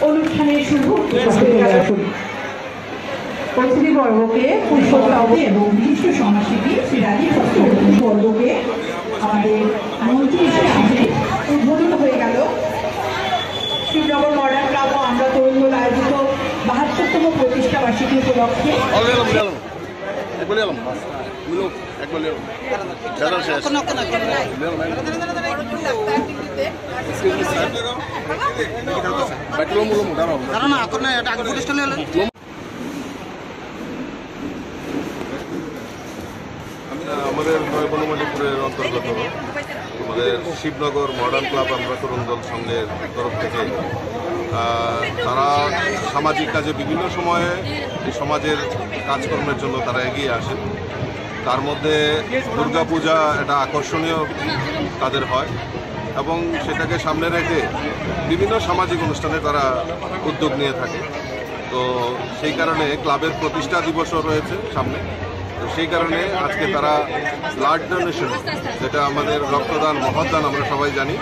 অনুষ্ঠানের শুভ অতিথিবর্গকে পুষ্পস্তবক এবং বিশিষ্ট সমাজসেবী শ্রী রাজীব বর্গকে আমাদের মন্ত্রী হিসেবে উদ্বোধন হয়ে গেল। শিবনগর মডার্ন ক্লাব ও আমরা তরুণ দল আয়োজিত ৭২তম প্রতিষ্ঠা বার্ষিকী উপলক্ষে আমাদের নয় বনমালীপুরের অন্তর্গত আমাদের শিবনগর মডার্ন ক্লাব আমরা তরুণ দল সংঘের তরফ থেকে তারা সামাজিক কাজে বিভিন্ন সময়ে এই সমাজের কাজকর্মের জন্য তারা এগিয়ে আসেন। তার মধ্যে দুর্গাপূজা একটা আকর্ষণীয় তাদের হয় এবং সেটাকে সামনে রেখে বিভিন্ন সামাজিক অনুষ্ঠানে তারা উদ্যোগ নিয়ে থাকে। তো সেই কারণে ক্লাবের প্রতিষ্ঠা দিবসও রয়েছে সামনে। তো সেই কারণে আজকে তারা ব্লাড ডোনেশন, যেটা আমাদের রক্তদান মহৎদান আমরা সবাই জানি,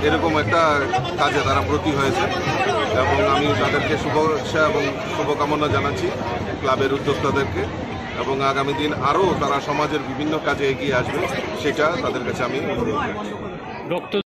এরকম একটা কাজে তারা ব্রতী হয়েছে এবং আমি তাদেরকে শুভেচ্ছা এবং শুভকামনা জানাচ্ছি ক্লাবের উদ্যোক্তাদেরকে, এবং আগামী দিন আরও তারা সমাজের বিভিন্ন কাজে এগিয়ে আসবে সেটা তাদের কাছে আমি অনুরোধ করছি।